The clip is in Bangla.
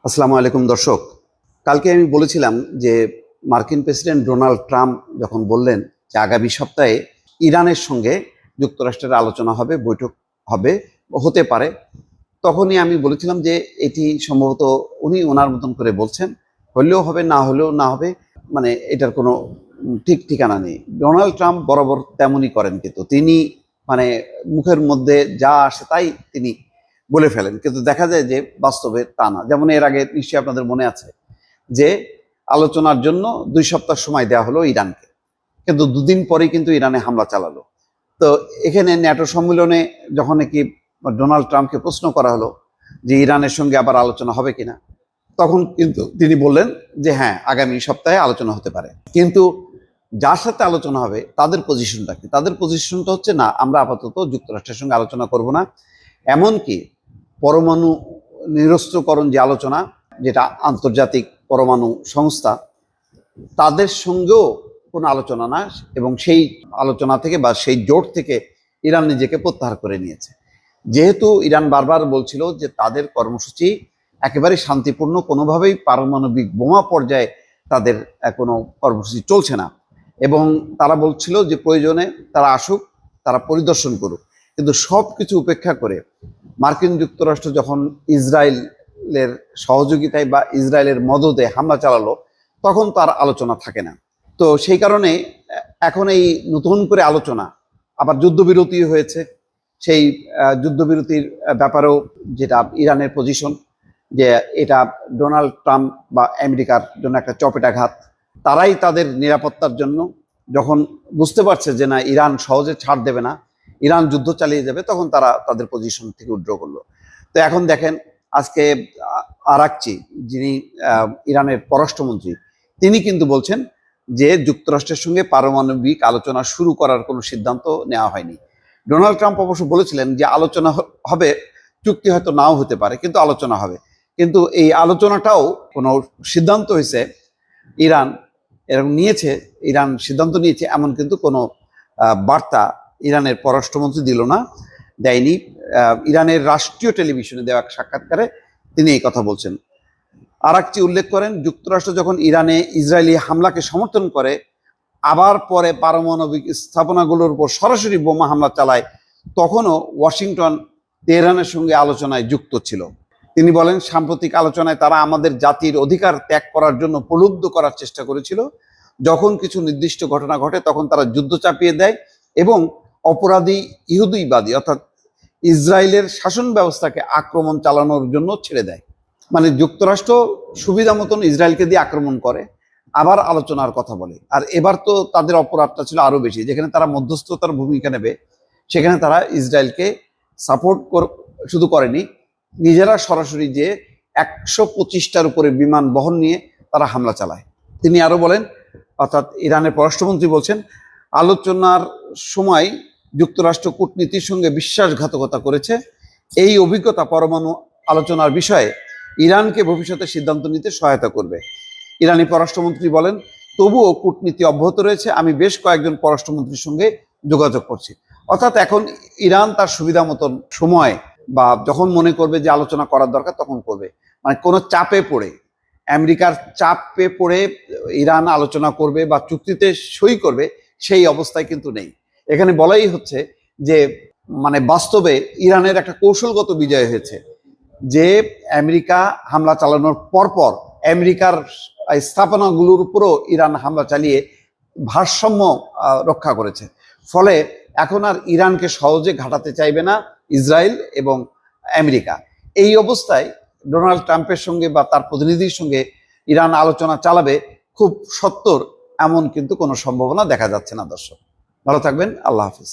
আসসালামু আলাইকুম দর্শক। কালকে আমি বলেছিলাম যে মার্কিন প্রেসিডেন্ট ডোনাল্ড ট্রাম্প যখন বললেন যে আগামী সপ্তাহে ইরানের সঙ্গে যুক্তরাষ্ট্রের আলোচনা হবে, বৈঠক হবে, হতে পারে, তখনই আমি বলেছিলাম যে এটি সম্ভবত উনি ওনার মতন করে বলছেন, হলেও হবে, না হলেও না হবে, মানে এটার কোনো ঠিক ঠিকানা নেই। ডোনাল্ড ট্রাম্প বরাবর তেমনই করেন, কিন্তু তিনি মানে মুখের মধ্যে যা আসে তাই তিনি বলে ফেলেন, কিন্তু দেখা যায় যে বাস্তবে তা না। যেমন এর আগে নিশ্চয়ই আপনাদের মনে আছে যে আলোচনার জন্য 2 সপ্তাহ সময় দেওয়া হলো ইরানকে, কিন্তু দুদিন পরেই কিন্তু ইরানে হামলা চালালো। তো এখানে ন্যাটো সম্মেলনে যখন নাকি ডোনাল্ড ট্রাম্পকে প্রশ্ন করা হলো যে ইরানের সঙ্গে আবার আলোচনা হবে কিনা, তখন কিন্তু তিনি বললেন যে হ্যাঁ, আগামী সপ্তাহে আলোচনা হতে পারে। কিন্তু যার সাথে আলোচনা হবে তাদের পজিশনটা কি? তাদের পজিশনটা হচ্ছে না, আমরা আপাতত যুক্তরাষ্ট্রের সঙ্গে আলোচনা করব না। এমনকি পরমাণু নিরস্ত্রকরণ যে আলোচনা, যেটা আন্তর্জাতিক পরমাণু সংস্থা, তাদের সঙ্গেও কোনো আলোচনা না, এবং সেই আলোচনা থেকে বা সেই জোট থেকে ইরান নিজেকে প্রত্যাহার করে নিয়েছে। যেহেতু ইরান বারবার বলছিল যে তাদের কর্মসূচি একেবারে শান্তিপূর্ণ, কোনোভাবেই পারমাণবিক বোমা পর্যায়ে তাদের কোনো কর্মসূচি চলছে না, এবং তারা বলছিল যে প্রয়োজনে তারা আসুক, তারা পরিদর্শন করুক। কিন্তু সব কিছু উপেক্ষা করে মার্কিন যুক্তরাষ্ট্র যখন ইসরায়েলের সহযোগিতায় বা ইসরায়েলের মদদে হামলা চালালো, তখন তার আলোচনা থাকে না। তো সেই কারণে এখন এই নতুন করে আলোচনা, আবার যুদ্ধবিরতি হয়েছে, সেই যুদ্ধবিরতির ব্যাপারেও যেটা ইরানের পজিশন, যে এটা ডোনাল্ড ট্রাম্প বা আমেরিকার জন্য একটা চপেটাঘাত। তারাই তাদের নিরাপত্তার জন্য যখন বুঝতে পারছে যে না, ইরান সহজে ছাড় দেবে না, ইরান যুদ্ধ চালিয়ে যাবে, তখন তারা তাদের পজিশন থেকে উইথড্র করলো। তো এখন দেখেন, আজকে আরাকচি, যিনি ইরানের পররাষ্ট্রমন্ত্রী, তিনি কিন্তু বলছেন যে যুক্তরাষ্ট্রের সঙ্গে পারমাণবিক আলোচনা শুরু করার কোনো সিদ্ধান্ত নেওয়া হয়নি। ডোনাল্ড ট্রাম্প অবশ্য বলেছিলেন যে আলোচনা হবে, চুক্তি হয়তো নাও হতে পারে, কিন্তু আলোচনা হবে। কিন্তু এই আলোচনাটাও কোনো সিদ্ধান্ত হয়েছে ইরান এরকম নিয়েছে, ইরান সিদ্ধান্ত নিয়েছে, এমন কিন্তু কোনো বার্তা ইরানের পররাষ্ট্রমন্ত্রী দিল না, দেয়নি। ইরানের রাষ্ট্রীয় টেলিভিশনে দেওয়া সাক্ষাৎকারে তিনি এই কথা বলছেন। আরাকচি উল্লেখ করেন, যুক্তরাষ্ট্র যখন ইরানে ইসরায়েলি হামলাকে সমর্থন করে, আবার পরে পারমাণবিক স্থাপনাগুলোর উপর সরাসরি বোমা হামলা চালায়, তখনও ওয়াশিংটন তেহরানের সঙ্গে আলোচনায় যুক্ত ছিল। তিনি বলেন, সাম্প্রতিক আলোচনায় তারা আমাদের জাতির অধিকার ত্যাগ করার জন্য প্রলুব্ধ করার চেষ্টা করেছিল। যখন কিছু নির্দিষ্ট ঘটনা ঘটে তখন তারা যুদ্ধ চাপিয়ে দেয় এবং অপরাধী ইহুদিবাদী অর্থাৎ ইসরায়েলের শাসন ব্যবস্থাকে আক্রমণ চালানোর জন্য ছেড়ে দেয়। মানে যুক্তরাষ্ট্র সুবিধা মতন ইসরায়েলকে দিয়ে আক্রমণ করে, আবার আলোচনার কথা বলে। আর এবার তো তাদের অপরাধটা ছিল আরো বেশি, যেখানে তারা মধ্যস্থতার ভূমিকা নেবে, সেখানে তারা ইসরায়েলকে সাপোর্ট শুধু করেনি, নিজেরা সরাসরি যে 125টার উপরে বিমান বহন নিয়ে তারা হামলা চালায়। তিনি আরো বলেন, অর্থাৎ ইরানের পররাষ্ট্রমন্ত্রী বলছেন, আলোচনার সময় যুক্তরাষ্ট্র কূটনীতির সঙ্গে বিশ্বাসঘাতকতা করেছে। এই অভিজ্ঞতা পরমাণু আলোচনার বিষয়ে ইরানকে ভবিষ্যতে সিদ্ধান্ত নিতে সহায়তা করবে। ইরানি পররাষ্ট্রমন্ত্রী বলেন, তবুও কূটনীতি অব্যাহত রয়েছে, আমি বেশ কয়েকজন পররাষ্ট্রমন্ত্রীর সঙ্গে যোগাযোগ করছি। অর্থাৎ এখন ইরান তার সুবিধা মতন সময় বা যখন মনে করবে যে আলোচনা করার দরকার তখন করবে। মানে কোনো চাপে পড়ে, আমেরিকার চাপে পড়ে ইরান আলোচনা করবে বা চুক্তিতে সই করবে, সেই অবস্থায় কিন্তু নেই। এখানে বলাই হচ্ছে যে মানে বাস্তবে ইরানের একটা কৌশলগত বিজয় হয়েছে, যে আমেরিকা হামলা চালানোর পরপর আমেরিকার স্থাপনাগুলোর উপরও ইরান হামলা চালিয়ে ভারসাম্য রক্ষা করেছে। ফলে এখন আর ইরানকে সহজে ঘাটাতে চাইবে না ইসরায়েল এবং আমেরিকা। এই অবস্থায় ডোনাল্ড ট্রাম্পের সঙ্গে বা তার প্রতিনিধির সঙ্গে ইরান আলোচনা চালাবে খুব সত্বর, এমন কিন্তু কোনো সম্ভাবনা দেখা যাচ্ছে না। দর্শক, ভালো থাকবেন। আল্লাহ হাফিজ।